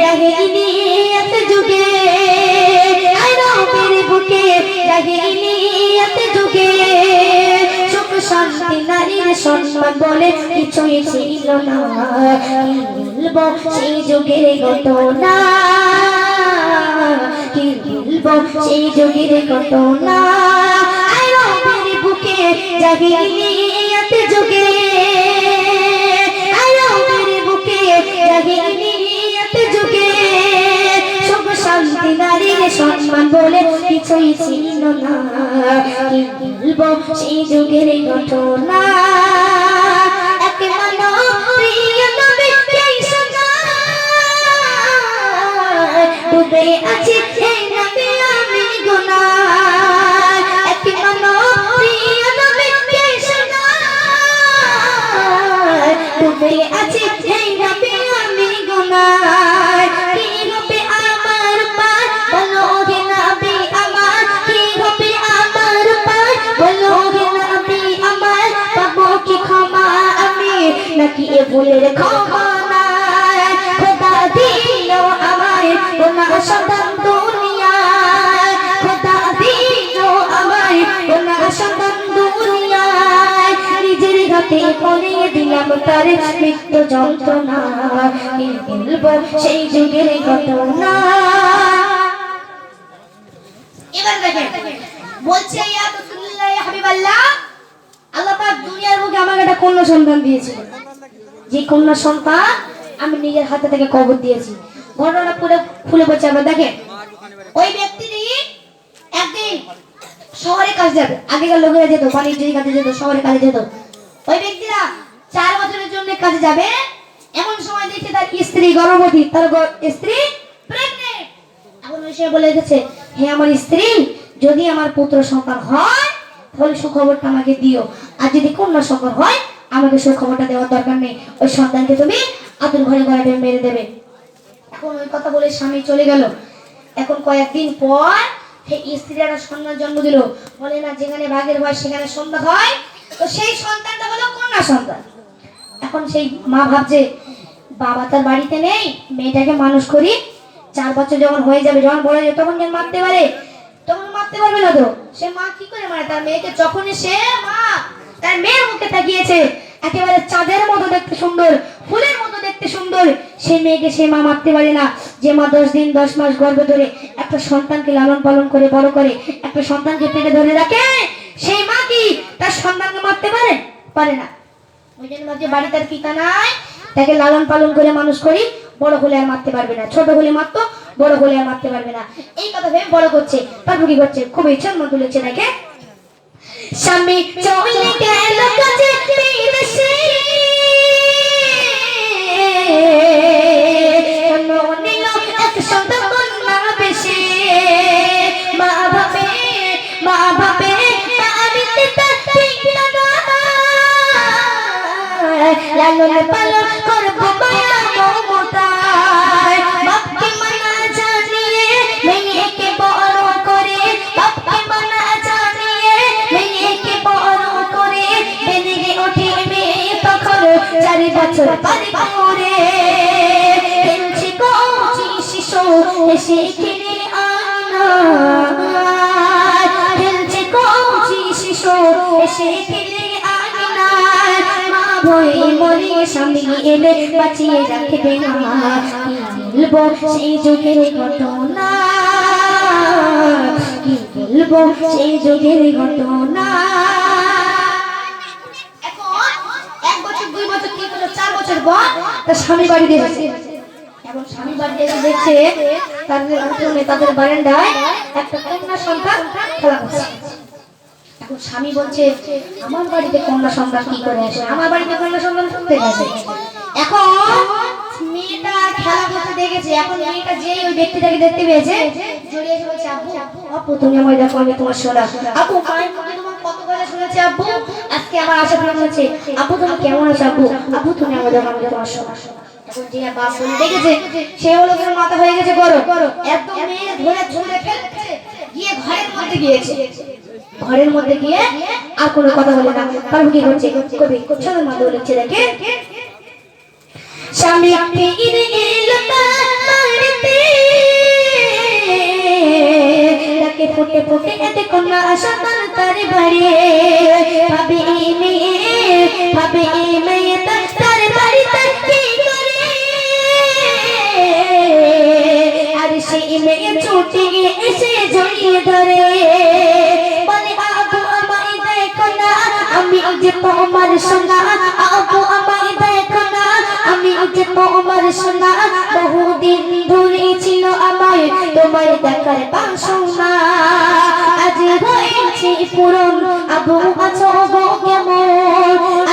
জাহিলিয়াত যুগে আরবের বুকে জাহিলিয়াত যুগে সুখ শান্তি নারীর সম্মান বলে কিছুই ছিল না বলবো সেই যুগের ঘটনা কি বলবো সেই যুগের ঘটনা আরবের বুকে জাহিলিয়াত যুগে আরবের বুকে জাহিলিয়াত যুগে সুখ শান্তি নারীর সম্মান বলে কিছুই ছিল না কি বলবো সেই যুগের ঘটনা এক প্রিয় নবী ডুবে আছি এই নবী আমি গুনাহ এক প্রিয় নবী ডুবে আছি এই নবী আমি গুনাহ কি হবে আমার পার বলো হে নবী আমার কি হবে আমার পার বলো হে নবী আমার পাবো কি ক্ষমা আমি নাকি এ ভুলের ক্ষমা নাই খোদা দিলো আমায় গুনাহ সন্তান দুনিয়ায় খোদা দিলো আমায় গুনাহ সন্তান দুনিয়ায় নিজের হাতে পরিয়ে দিলাম তার মৃত্যু যন্ত্রণা কি বলবো সেই যুগের ঘটনা এবার দেখেন বলছে ইয়া রাসূলুল্লাহ ইয়া হাবিবাল্লাহ আল্লাহ পাক দুনিয়ার বুকে আমাকে একটা কন্যা সন্তান দিয়েছিলেন যে কন্যা সন্তান আমি নিজের হাতে থেকে কবর দিয়েছি ঘটনা পুরো খুলে বলছি আমরা দেখেন ওই ব্যক্তিটি একদিন শহরে কাজে যাবে আগেকার লোকেরা যেত বাণিজ্যিক কাজে যেত শহরে কাজে যেত ওই ব্যক্তিরা 4 বছরের জন্য কাজে যাবে এমন সময় দেখে তার স্ত্রী গর্ভবতী তার স্ত্রী প্রেগন্যান্ট এখন সে বলে গেছে হে আমার স্ত্রী যদি আমার পুত্র সন্তান হয় তাহলে সুখবরটা আমাকে দিও আর যদি কন্যা সন্তান হয় আমাকে সুখবরটা দেওয়ার দরকার নেই ওই সন্তানকে তুমি আতুর ঘরে ঘরে মেরে দেবে এখন ওই কথা বলে স্বামী চলে গেল এখন কয়েকদিন পর সেই স্ত্রীরা সন্তান জন্ম দিল বলে না যেখানে ভাগের হয় সেখানে সন্তান হয় তো সেই সন্তানটা হলো কন্যা সন্তান এখন সেই মা ভাবছে বাবা তার বাড়িতে নেই মেয়েটাকে মানুষ করি 4 বছর যখন হয়ে যাবে যখন বড় হয়ে যাবে তখন কেন মারতে পারে তখন মারতে পারবে না তো সে মা কি করে মারে তার মেয়েকে যখনই সে মা তার মেয়ের মুখে তাকিয়েছে একেবারে চাঁদের মতো দেখতে সুন্দর ফুলের মতো দেখতে সুন্দর সেই মেয়েকে সে মা মারতে পারে না যে মা 10 দিন 10 মাস গর্ভে ধরে একটা সন্তানকে লালন পালন করে বড় করে একটা সন্তানকে পেটে ধরে রাখে সেই মা কি তার সন্তানকে মারতে পারে পারে না ওই জন্য যে বাড়ি তার পিতা নাই তাকে লালন পালন করে মানুষ করি বড় হলে আর মারতে পারবে না ছোট হলে মারতো বড় হলে আর মারতে পারবে না এই কথা ভেবে বড় করছে তারপর কি করছে খুব ইচ্ছার মতো লিখছে দেখে স্বামী চলে গেল কাজে বিদেশে মনে এক সন্তান কন্যা বেশি মা ভাবে বাড়িতে তার ঠিকানা লালন পালন করবো মায়া মমতায় বাপকে মানা জানিয়ে মেয়েকে বড় করে বাপকে মানা জানিয়ে মেয়েকে বড় করে বেরিয়ে ওঠে মেয়ে তখন 4 বছর পারে করে খেলছে কচি শিশু এসে কিনে আনা খেলছে কচি শিশু এসে কিনে আনা মা ভয়ে মরে স্বামী এলে বাঁচিয়ে রাখবে না কি বলবো সেই যুগের ঘটনা কি বলবো সেই যুগের ঘটনা এখন 1 বছর 2 বছর 3 বছর 4 বছর পর তার স্বামী বাড়ি এসেছে এখন স্বামী বাড়ি এসে দেখছে তাদের উঠোনে তাদের বারান্দায় একটা কন্যা সন্তান খেলা করছে এখন স্বামী বলছে আমার বাড়িতে কন্যা সন্তান কি করে আসে আমার বাড়িতে কন্যা সন্তান করতে গেছে এখন মেয়েটা খেলা করতে দেখেছে এখন মেয়েটা যেই ওই ব্যক্তিটাকে দেখতে পেয়েছে জড়িয়ে এসে বলছে আপু তুমি আমায় দেখো আমি তোমার সোনা আপু মায়ের মুখে তোমার কত কথা শুনেছি আপু আজকে আমার আশা পূরণ হচ্ছে আপু তুমি কেমন আছো আপু তুমি আমায় দেখো আমি তোমার সোনা এখন যে বাপ বলে দেখেছে সে হলো মাথা হয়ে গেছে গরম একদম মেয়ে ধরে ঝুলে ফেলছে গিয়ে ঘরের মধ্যে গিয়েছে ঘরের মধ্যে গিয়ে আর কোনো কথা বলে না কারণ কি করছে কবি ছোট মা লিখছে দেখে স্বামী ফিরে এলো তার ফুটে ফুটে এতে কন্যা সন্তান তার বাড়ি ভাবে মেয়ে তার বাড়িতে কি করে আর সেই মেয়ে ছুটে এসে জড়িয়ে ধরে বলে আবু আমায় দেখো না আমি যে তোমার সোনা আবু আমায় দেখো না আমি যে তোমার সোনা বহুদিন ধরে ছিল আমার তোমায় দেখার বাসনা আজ হয়েছে পূরণ আবু আছো গো কেমন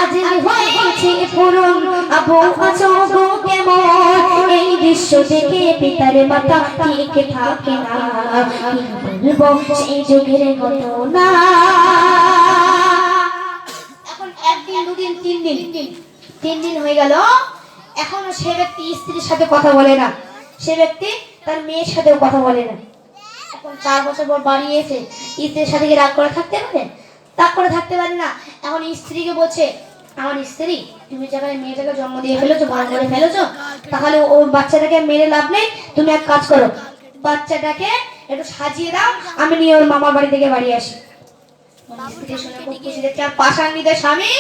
আজ হয়েছে পূরণ আবু আছো গো কেমন এই দৃশ্য দেখে পিতার মাথা ঠিক থাকে না কি বলবো সেই যুগের ঘটনা এখন একদিন দুদিন তিন দিন হয়ে গেল এখনো সে ব্যক্তি স্ত্রীর সাথে কথা বলে না সে ব্যক্তি তার মেয়ের সাথেও কথা বলে না এখন 4 বছর পর বাড়ি এসে স্ত্রীর সাথে কি রাগ করে থাকতে পারে না এখন স্ত্রীকে বলছে আমার স্ত্রী তুমি যেখানে মেয়েটাকে জন্ম দিয়ে ফেলেছো বড় করে ফেলেছো তাহলে ও বাচ্চাটাকে মেরে লাভ নেই তুমি এক কাজ করো বাচ্চাটাকে একটু সাজিয়ে দাও আমি নিয়ে ওর মামার বাড়ি থেকে বাড়ি আসি স্ত্রী শুনে খুব খুশি দেখছে আর পাশান্বিত স্বামী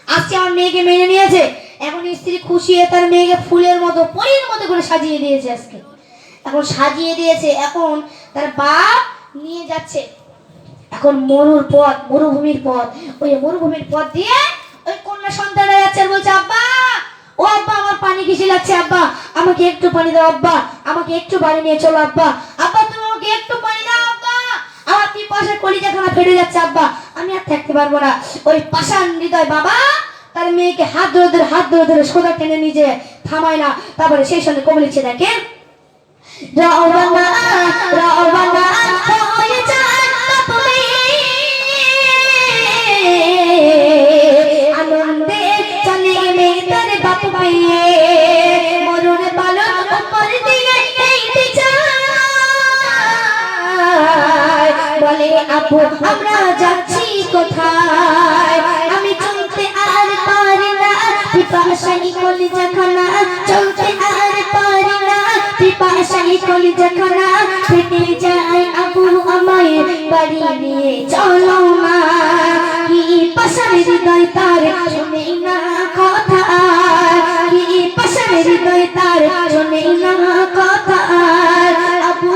আজকে আমার মেয়েকে মেনে নিয়েছে এখন স্ত্রী খুশি হয়ে তার মেয়েকে ফুলের মতো পরীর মতো করে সাজিয়ে দিয়েছে আজকে এখন সাজিয়ে দিয়েছে এখন তার বাপ নিয়ে যাচ্ছে এখন মরুভূমির পথ ওই মরুভূমির পথ দিয়ে ওই কন্যা সন্তানরা যাচ্ছে আর বলছে আব্বা ও আব্বা আমার পানি কিসে লাগছে আব্বা আমাকে একটু পানি দাও আব্বা আমাকে একটু বাড়ি নিয়ে চলো আব্বা তুমি আমাকে একটু পানি দাও আব্বা আমার পিপাসা কলিজাখানা ফেটে যাচ্ছে আব্বা আমি আর থাকতে পারবো না ওই পাষাণ হৃদয় বাবা তার মেয়েকে হাত ধরে সোজা টেনে নিজে থামায় না তারপরে সেই সঙ্গে কবি লিখছে দেখেন আনন্দে চলে মেয়ে তার বাপ পাইয়ে মরুর পালন উপর দিয়ে বলে আপু আমরা যাচ্ছি কোথায় আমি চলতে আর পারি না পিপাসাই কলিজাখানা চলতে আর পারি না পিপাসাই কলিজাখানা ফেটে যায় আপু আমায় বাড়ি নিয়ে চলো না কি পাশার হৃদয় তার শোনে না কথা কি পাশার হৃদয় তার শোনে না কথা আপু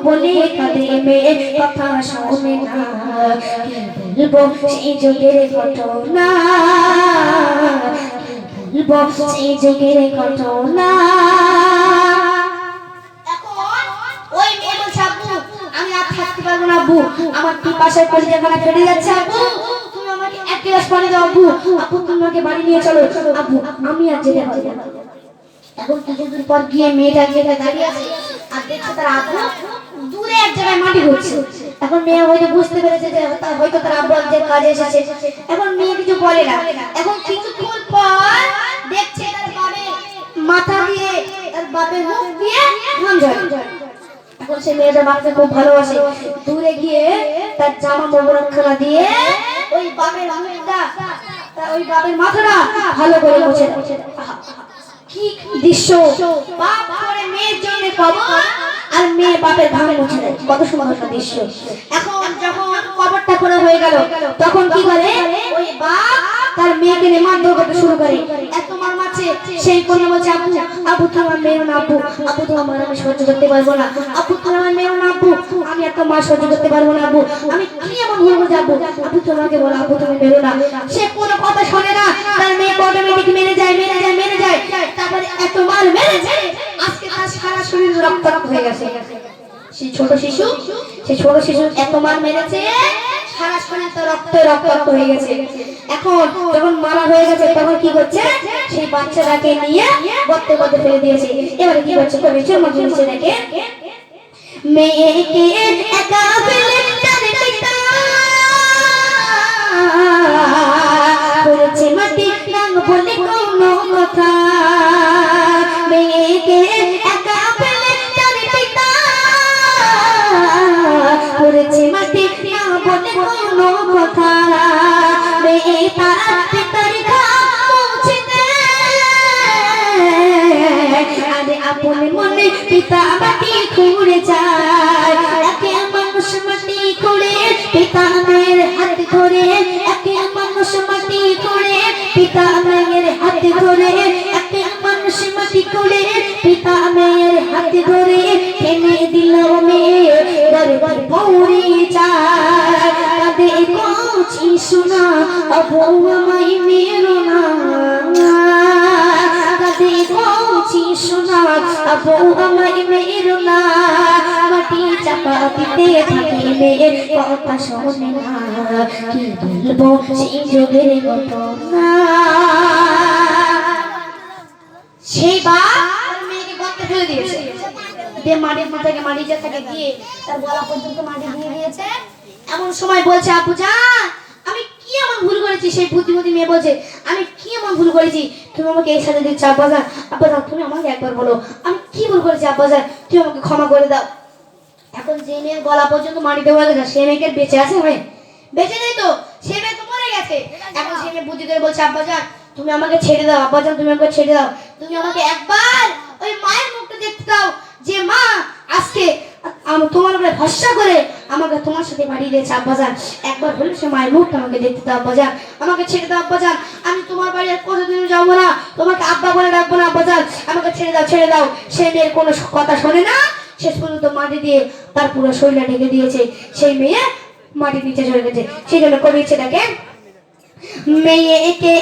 বলে কাঁদে মেয়ে কথা শোনে না কি বলবো সেই যুগের ঘটনা কি বলবো সেই যুগের ঘটনা এখন ওই মেয়ে বলছে আব্বু আমি আর থাকতে পারবো না আব্বু আমার পিপাসায় কলিজাখানা ফেটে যাচ্ছে আব্বু তুমি আমাকে এক গ্লাস পানি দাও আব্বু তুমি আমাকে বাড়ি নিয়ে চলো আব্বু আমি আর যেতে পারবো না এখন কিছুদিন পর গিয়ে মেয়েটা দাঁড়িয়ে আছে আর দেখছে তার আব্বু দূরে এক জায়গায় মাটি ঘুরছে এখন মেয়ে হয়তো বুঝতে পেরেছে যে হয়তো তার আব্বু যে কাজে এসেছে এখন মেয়ে কিছু বলে না এখন কিছুক্ষণ পর দেখছে তার বাবার মাথা দিয়ে তার বাবার মুখ দিয়ে ঘাম ঝরে এখন সে মেয়েটা বাপকে খুব ভালোবাসে দূরে গিয়ে তার জামা মোবারকখানা দিয়ে ওই বাবার মুখটা ওই বাবার মাথাটা ভালো করে মুছে কি দৃশ্য বাপ করে মেয়ের জন্য কবর আর মেয়ে বাপের ঘাম মুছে দেয় কত সুন্দর দৃশ্য এখন যখন কবরটা করা হয়ে গেল তখন কি করে ওই বাপ তার মেয়েকে নিয়ে মারধর করতে শুরু করে এত মার মারছে সেই কোন বলছে আপু তুমি আমার মেয়ের না আপু তো আমার আমি সহ্য করতে পারবো না আপু তুমি আমার মেয়ের না আপু আমি এত মার সহ্য করতে পারবো না আপু আমি কি এমন হয়ে যাবো আপু তোমাকে বলো আপু তুমি বেরো না সে কোনো কথা শোনে না তার মেয়ে অটোমেটিক মেরে যায় তারপরে এত মার মেরেছে আজকে তার সারা শরীর রক্তাক্ত হয়ে গেছে সেই ছোট শিশু এত মার মেরেছে সারা শরীর তো রক্তাক্ত হয়ে গেছে এখন যখন মারা হয়ে গেছে তখন কি করছে সেই বাচ্চাটাকে নিয়ে গর্তে ফেলে দিয়েছে এবারে কি করছে কবি চমক দিয়েছে দেখে মেয়েকে একা ফেলে তার পিতা করেছে মাটি রং বলে কোনো কথা মেয়েকে একা ফেলে তার পিতা করেছে মাটি না বলে কোনো কথা মেয়ে তার পিতার ঘাম মুছে দেয় আরে আপন মনে পিতা মাটি খুঁড়ে যায় একে মানুষ মানুষ মাটি করে পিতা মায়ের হাত ধরে, একের মানুষ মাটি করে পিতা মায়ের হাত ধরে, একের মানুষ মাটি করে পিতা মায়ের হাত ধরে টেনে দিল মেয়ে গর্ভে পৌঁছে যায়। কাঁদে কচি সোনা বউ আমায় মেরো না, কাঁদে কচি সোনা বউ আমায় মেরো না। মাটি চাপা দিতে থাকে মেয়ের কথা শোনে না, কি বলবো সেই যুগের ঘটনা। সেই বাপ মেয়েকে গর্তে ফেলে দিয়েছে, দিয়ে মাটির মাথাকে মাটি যে থাকে দিয়ে তার গলা পর্যন্ত মাটি দিয়ে দিয়েছে। এমন সময় বলছে আব্বু জান আমি কি এমন ভুল করেছি? সেই বুদ্ধিমতী মেয়ে বলছে আমি কি এমন ভুল করেছি তুমি আমাকে এই সাজা দিচ্ছ? আব্বা জান, আব্বা জান তুমি আমাকে একবার বলো আমি কি ভুল করেছি? আব্বা জান তুমি আমাকে ক্ষমা করে দাও। এখন যে মেয়ের গলা পর্যন্ত মাটিতে হয়ে গেছে সে মেয়েকে বেঁচে আছে? মেয়ে বেঁচে নেই তো, সে মেয়ে তো মরে গেছে। এখন সে মেয়ে বুদ্ধি করে বলছে আব্বা জান তুমি আমাকে ছেড়ে দাও, আব্বা জান তুমি আমাকে ছেড়ে দাও, তুমি আমাকে একবার ওই মায়ের মুখটা দেখতে দাও যে মা আজকে তোমার উপরে ভরসা করে আমাকে তোমার সাথে বাড়িয়ে দিয়েছে। আব্বা জান একবার হলে সে মায়ের মুখটা আমাকে দেখতে দাও আব্বা জান, আমাকে ছেড়ে দাও আব্বা জান, আমি তোমার বাড়ি আর কোনোদিনও যাবো না, তোমাকে আব্বা বলে ডাকবো না আব্বা জান, আমাকে ছেড়ে দাও ছেড়ে দাও। সে মেয়ের কোনো কথা শোনে না, শেষ পর্যন্ত মাটি দিয়ে তার পুরো শরীরটা ঢেকে দিয়েছে। সেই মেয়ে মাটির নিচে চলে গেছে। সেই জন্য কবি ছেলেকে মেয়েকে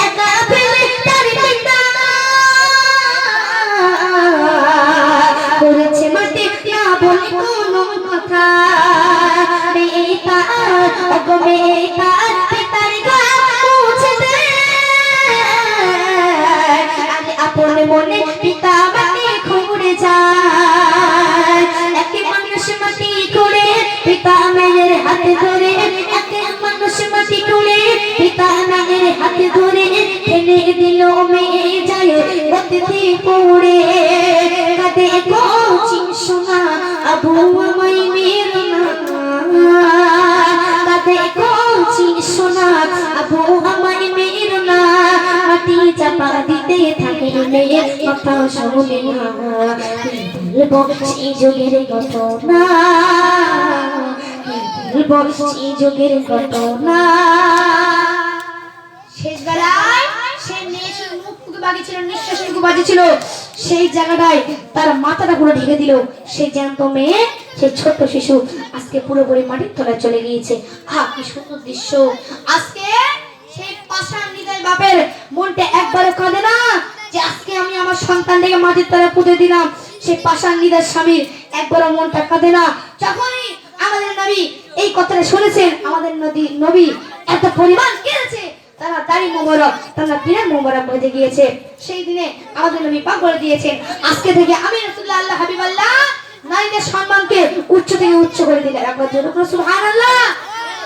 একা ফেলে তার পিতা করেছে মাটি না বলে কোনো কথা। মেয়েটা ওগো মেয়েটা পিতার গা মুছে দেয়, আরে আপন মনে পিতা মাটি ঘুরে যায়। একে মানুষ মাটি করে পিতা মায়ের হাত ধরে, একে মানুষ মাটি করে পিতা মায়ের হাত ধরে টেনে দিল মেয়ে যায় গতিতে পড়ে। কাঁদে কচি সোনা আবু আমায় মেরো না, কাঁদে কচি সোনা আবু আমায় মেরো না। মাটি চাপা দিতে থাকে মেয়ে কথা শোনে না, বলবো সেই যুগের ঘটনা, বলবো সেই যুগের ঘটনা। শেষ বেলায় সে মেয়ে শুধু মুখটুকু বাকি ছিল, নিঃশ্বাসটুকু বাকি ছিল, সেই জায়গাটায় তার মাথাটা পুরো ঢেকে দিল। সেই জ্যান্ত মেয়ে, সেই ছোট্ট শিশু আজকে পুরোপুরি মাটির তলায় চলে গিয়েছে। আহা কি সুন্দর দৃশ্য! আজকে সেই পাষাণ হৃদয় বাপের মনটা একবারও কাঁদে না যে আজকে আমি আমার সন্তানটাকে মাটির তলায় পুঁতে দিলাম। সেই পাষাণ হৃদয় স্বামীর একবারও মনটা কাঁদে না। যখনই আমাদের নবী এই কথাটা শুনেছেন, আমাদের নবী এত পরিমাণ কেঁদেছে, তারা দাড়ি মোবারক, তারা বিরাট মোবারক বেঁধে গিয়েছে। সেই দিনে আমাদের নবী পাক বলে দিয়েছেন আজকে থেকে আমি রাসূলুল্লাহ আল্লাহ হাবিবাল্লাহ নারীদের সম্মানকে উচ্চ থেকে উচ্চ করে দিলাম। একবার জোরে বলো সুবহানাল্লাহ।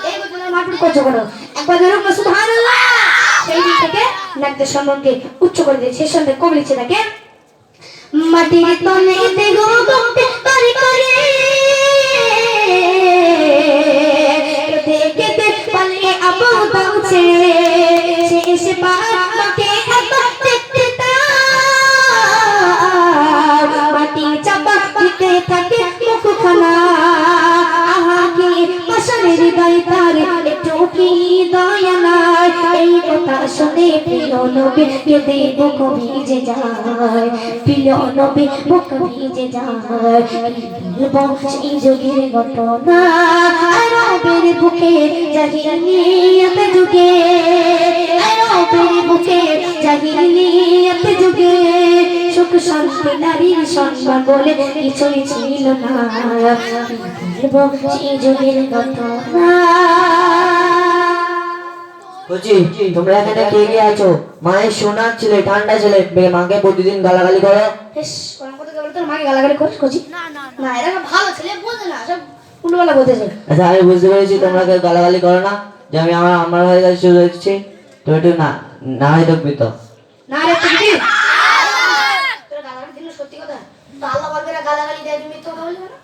এই বছরের মাহফিল করছো কেন? একবার জোরে বলো সুবহানাল্লাহ। সেই দিন থেকে নারীদের সম্মানকে উচ্চ করে দিয়েছে। সেই সঙ্গে কবি লিখছে থাকে মাটির তলেতে গো গম্পে পারি করে কেতে পালে আবু দাউছে শেষ বাবাকে একবার দেখতে তাও মাটি চাপা দিতে থাকে মুখখানা। আহা কি পাষাণ হৃদয় তার একটু কি দয়া নাই। এই কথা শুনে প্রিয় নবী কেঁদে বুক ভিজে যায়, প্রিয় নবী বুক ভিজে যায়। বলবো সেই যুগের ঘটনা, আরবের বুকে জাহিলিয়াত যুগে, আরবের বুকে জাহিলিয়াত যুগে সুখ শান্তি নারীর সম্মান বলে কিছুই ছিল না। বলবো সেই যুগের ঘটনা। বলছি তোমরা এখানে কে কে আছো? মায়ের সোনার ছেলে, ঠান্ডা ছেলে, মাকে প্রতিদিন গালাগালি করো। মাকে গালাগালি করিস কচি? না এরা ভালো ছেলে, বোঝে না, সব উল্টোপাল্টা বলতেছে। আচ্ছা আমি বুঝতে পেরেছি তোমরা কেউ গালাগালি করো না, যে আমি আমার হয়ে গেছে শুরু হচ্ছে তো একটু না না হয় দেখবি তো না রে তুই তোরা গালাগালি দিন সত্যি কথা তো আল্লাহ বলবে না গালাগালি দেয় তুমি তো বলবে না।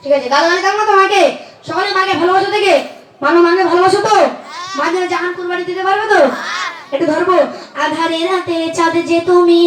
ঠিক আছে গালাগালি দাও না তোমাকে, সবাই মাকে ভালোবাসো থেকে মাকে ভালোবাসো তো? মাঝে জাহান কুরবানি দিতে পারবে তো? একটু ধরবো আধারে রাতে চাঁদ যে তুমি